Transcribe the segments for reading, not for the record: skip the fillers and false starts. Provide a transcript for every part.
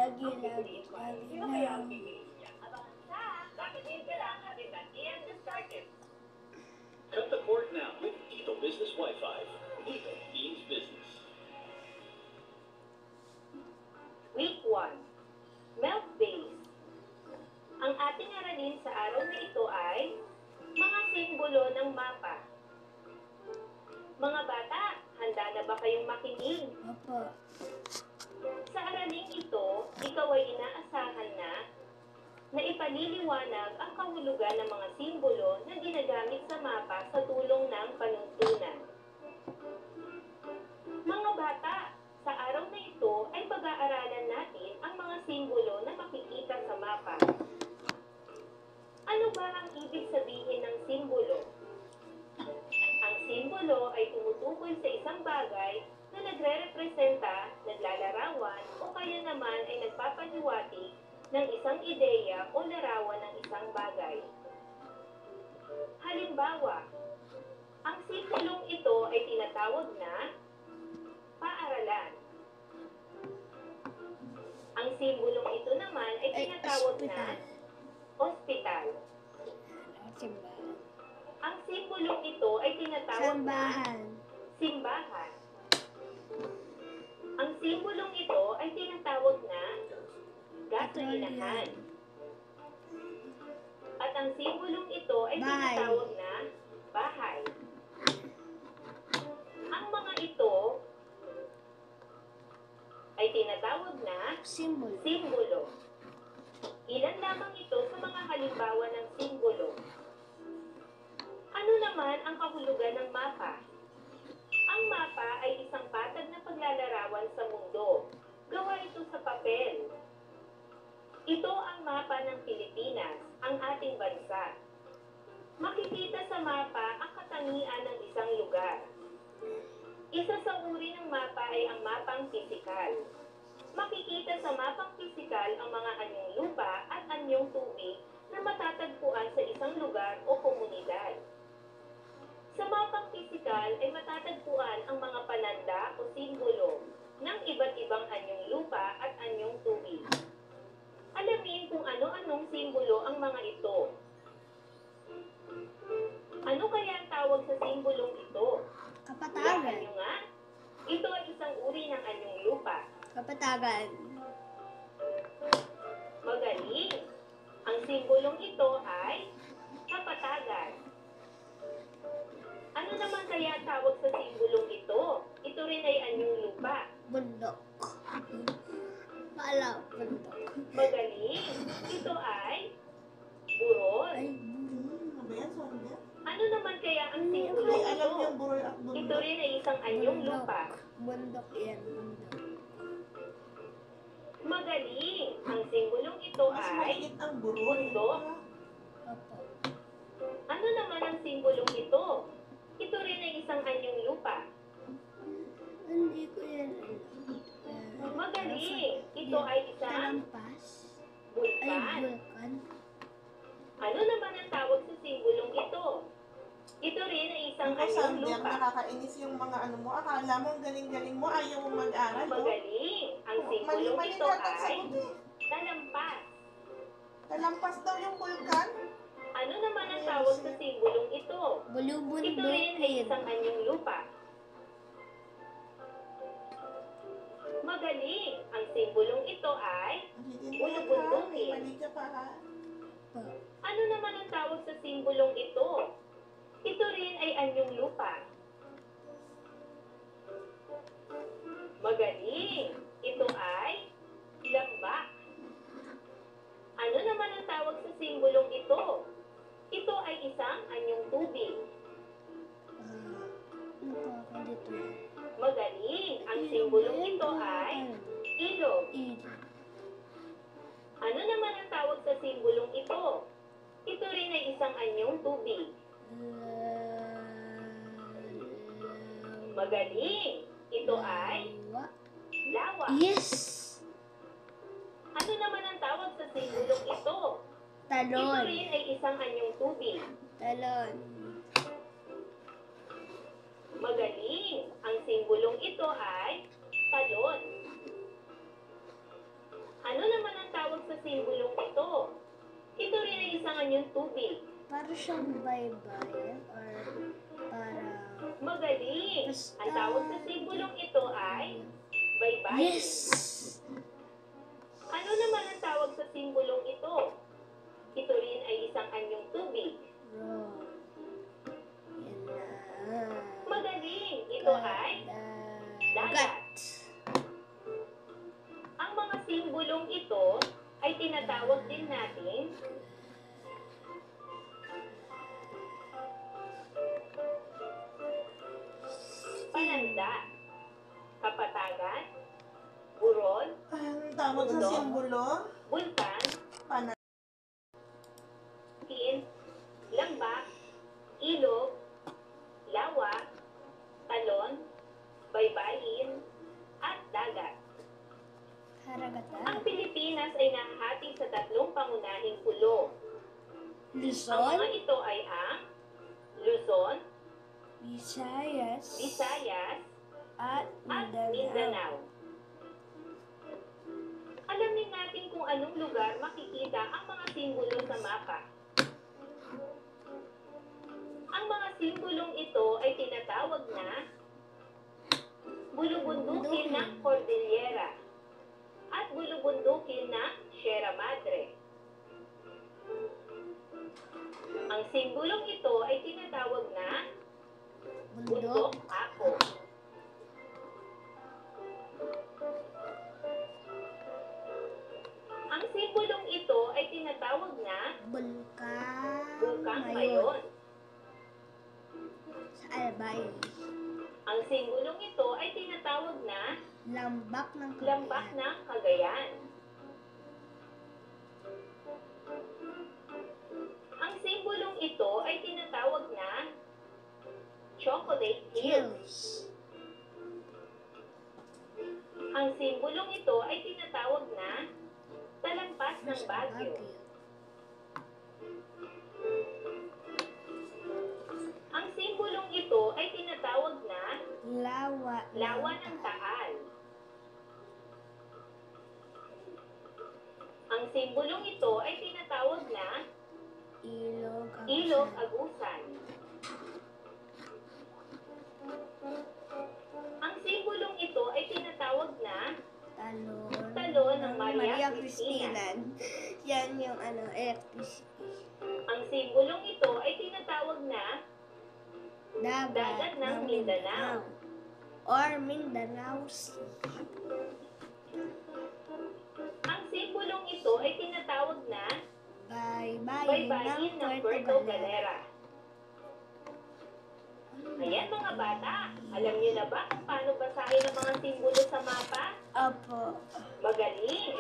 Sino kaya ang pipiliin niya? Abangan sa Saturday ka lang at Ian the Started. Cut the cord now with Edo Business Wi-Fi. Edo means business. Week 1. Milk Base. Ang ating aralin sa araw na ito ay mga simbolo ng mapa. Mga bata, handa na ba kayong makinig? Opo. Sa araling ito, ikaw ay inaasahan na ipaliliwanag ang kahulugan ng mga simbolo na ginagamit sa mapa sa tulong ng panuntunan. Mga bata, sa araw na ito ay pag-aaralan natin ang mga simbolo na makikita sa mapa. Ano ba ang ibig sabihin ng simbolo? Ang simbolo ay tumutukoy sa isang bagay na nagre-representa, naglalarawan, o kaya naman ay nagpapaliwatig ng isang ideya o larawan ng isang bagay. Halimbawa, ang simbolong ito ay tinatawag na paaralan. Ang simbolong ito naman ay tinatawag na ospital. Ang simbolong ito ay tinatawag na simbahan. Ang simbolong ito ay tinatawag na gasolinahan. At ang simbolong ito ay tinatawag na bahay. Ang mga ito ay tinatawag na simbolo. Ilan lamang ito sa mga halimbawa ng simbolo. Ano naman ang kahulugan ng mapa? Ang mapa ay isang patag na paglalarawan sa mundo. Gawa ito sa papel. Ito ang mapa ng Pilipinas, ang ating bansa. Makikita sa mapa ang katangian ng isang lugar. Isa sa uri ng mapa ay ang mapang pisikal. Makikita sa mapang pisikal ang mga anyong lupa at anyong tubig na matatagpuan sa isang lugar o komunidad. Sa mapang pisikal ay matatagpuan ang mga pananda o simbolo ng iba't ibang anyong lupa at anyong tubig. Alamin kung ano-anong simbolo ang mga ito. Ano kaya ang tawag sa simbolong ito? Kapatagan. Anyo nga? Ito ay isang uri ng anyong lupa. Kapatagan. Magaling! Ang simbolong ito ay kapatagan. Ano naman kaya tawag sa simbolong ito? Ito rin ay anyong lupa. Bundok. Wala, bundok. Magaling! Ito ay burol. Ay, Ano naman kaya ang simbolong ito? Ito rin ay isang anyong lupa. bundok yan, bundok. Magaling! Ang simbolong ito ay bundok. Opo. Ano naman ang simbolong ito? Ito rin ay isang anyong lupa. Hindi ko yan alam. Magaling! Ito ay isang Talampas. Ay, bulkan. vulkan. Ano naman ang tawag sa simbolong ito? Ito rin ay isang anyong Sander, lupa. nakakainis yung mga ano mo. Akala mo ang galing-galing mo, ayaw mo mag-aral. No? Magaling! Ang simbolong Mali-mali ito natin ay sagot eh. talampas. Talampas daw yung vulkan. Ano naman ang tawag sa simbolong ito? Ito Bulubundok rin ay yan. isang anyong lupa. Magaling! Ang simbolong ito ay bulubundukin. Mali ka pa ha. Ano naman ang tawag sa simbolong ito? Ito rin ay anyong lupa. Magaling! Ito ay lambak. Ano naman ang tawag sa simbolong ito? Ito ay isang anyong tubig. Ano pa dito? Magaling! Ang simbolong ito ay ilog. Ano naman ang tawag sa simbolong ito? Ito rin ay isang anyong tubig. Magaling! Ito ay lawa. Yes! Ano naman ang tawag sa simbolong ito? Ito Talon. rin ay isang anyong tubig. Talon. Magaling! Ang simbolong ito ay talon. Ano anyong tubig. Para siyang baybayin or para... Magaling! Basta... Ang tawag sa simbolong ito ay baybayin. Yes! Ano naman ang tawag sa simbolong ito? Ito rin ay isang anyong tubig. Bro. Yan na. Magaling! Ito ay dagat. Ang mga simbolong ito ay tinatawag din natin pananda, kapatagan, burol, Ang tawag sa Mundo. simbolo? bulkan, Pana. lambak, ilog, lawa, talon, baybayin, at dagat. Ang Karagatan. Pilipinas ay nahahati sa tatlong pangunahing pulo. Ang Luzon. mga ito ay ang Luzon, Visayas. Visayas, At at Mindanao. Mindanao. Alamin natin kung anong lugar makikita ang mga simbolo sa mapa. Ang mga simbolong ito ay tinatawag na bulubundukin ng Cordillera at bulubundukin ng Sierra Madre. Ang simbolong ito ay tinatawag na Bundok. bundok ako. Ang simbolong ito ay tinatawag na Bulkan. bukang Mayon. mayon. Sa Albay. Ang simbolong ito ay tinatawag na Lambak ng lambak Cagayan. ng Cagayan. Ang simbolong ito ay tinatawag na Chocolate Hills. Hills. Ang simbolong ito ay tinatawag na Talampas ng Baguio. Ang simbolong ito ay tinatawag na Lawa. Lawa ng Taal. Ang simbolong ito ay tinatawag na Ilog. Ilog Agusan. Ang simbolong ito ay tinatawag na Talon. Talon ng Maria Cristina. Yan yung electricity. Ang simbolong ito ay tinatawag na Dagat ng Mindanao. Or Mindanao Sea. Ang simbolong ito ay tinatawag na Baybayin ng Puerto Galera. Ayan mga bata, alam niyo na ba kung paano basahin ang mga simbolo sa mapa? Opo. Magaling!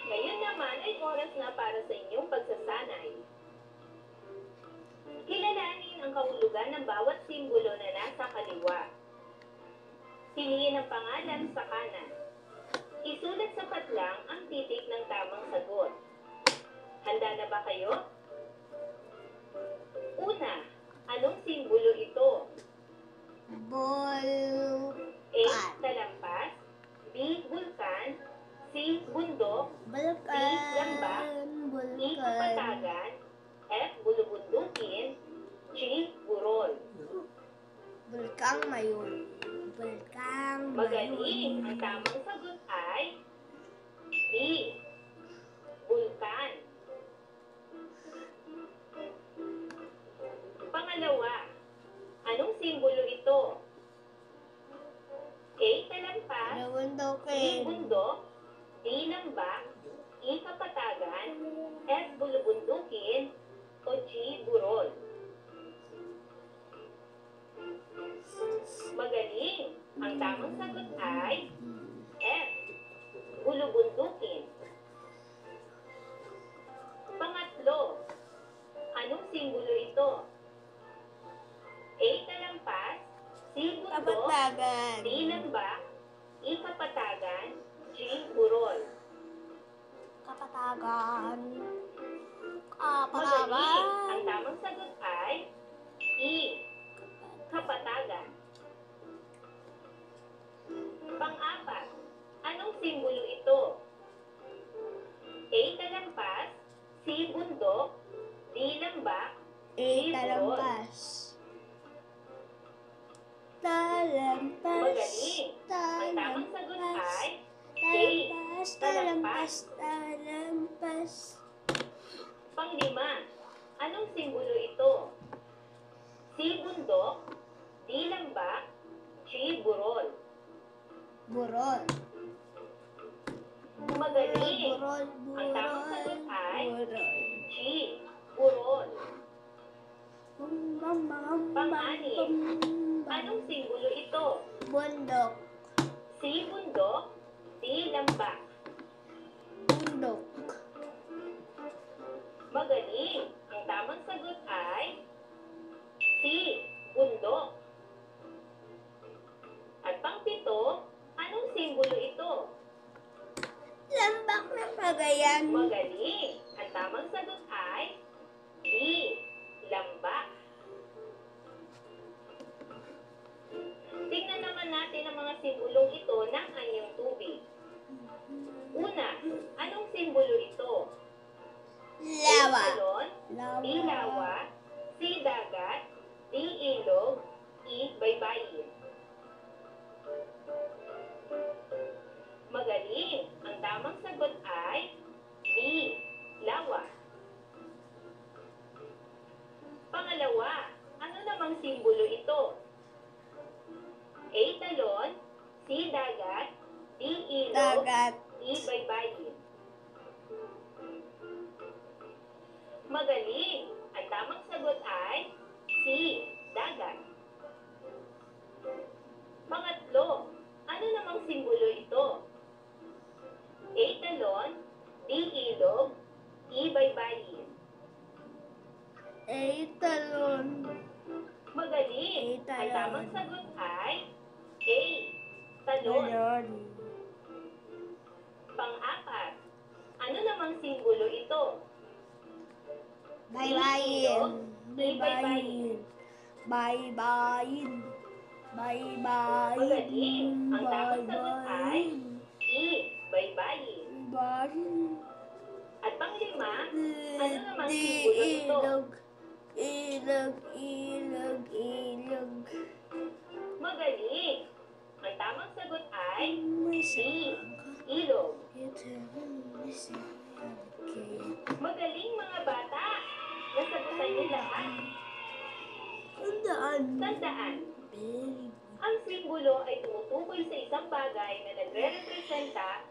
Ngayon naman ay oras na para sa inyong pagsasanay. Kilalanin ang kahulugan ng bawat simbolo na nasa kaliwa. Piliin ang pangalan sa kanan. Isulat sa patlang ang titik ng tamang sagot. Handa na ba kayo? Una, anong simbolo ito? Ball. A. Talampas, B. Bulkan, C. Bundok, Bulkan. Lambak. E. Bulkan. Kapatagan, F. Bulubundukin, G. Burol. Bulkang Mayon. Bulkang Magaling! Mayon. Ang tamang sagot ay B. Bulkan. Pangalawa, anong simbolo ito? A. Talampas, B. Rawundokin. Bundok, D. Lambak, E. Kapatagan, F. Bulubundukin, o G. Burol. Magaling! Ang tamang sagot ay F. Bulubundukin. Pangatlo, anong simbolo ito? A. Talampas, C. Bundok, Kapatagan. D. Lambak, E. Kapatagan, G. Burol. Kapatagan. Magaling! Ang tamang sagot ay E. Kapatagan. Pang-apat, anong simbolo ito? A. Talampas, C. Bundok, Talampas. Talampas. Magaling. Ang tamang sagot ay Talampas. Talampas. Talampas. Panglima. Anong simbolo ito? C. Bundok, D. Lambak, G. Burol. Burol. Magaling. Burol. Ang tamang sagot ay Burol. G. Burol. Pang-anim. Anong simbolo ito? Bundok. C. Bundok, D. Lambak. Bundok. Magaling. Ang tamang sagot ay C. Bundok. At pang-pito, anong simbolo ito? Lambak na Cagayan. Magaling. Ang tamang sagot ay D. Lambak. Tingnan naman natin ang mga simbolong ito ng anyong tubig. Una, anong simbolo ito? Lawa. A. Talon, B. Lawa, C. Dagat, D. Ilog, E. Baybayin. Magaling. Ang tamang sagot ay B. Lawa. Pangalawa, ano namang simbolo ito? A. Talon, C. Dagat, D. Ilog, Dagat. E. Baybayin. Magaling. Ang tamang sagot ay C. Dagat. Pangatlo, ano namang simbolo ito? A. Talon, D. Ilog, E. Baybayin. Talon. Magaling. A. Talon. Ang tamang sagot ay A. Talon. Talon. Pang-apat, ano namang simbolo ito? Baybayin. Baybayin. Baybayin. Baybayin. Magaling. Ang tamang sagot ay E. Baybayin. Baybayin. At panglima, ano namang simbolo ito? Ilog. Ilog. Ilog. Ilog. Magaling. Ang tamang sagot ay May D. Ilog. sakit. Magaling mga bata. Nasagutan niyo lahat. Tandaan, Very ang simbolo ay tumutukoy sa isang bagay na nagre-representa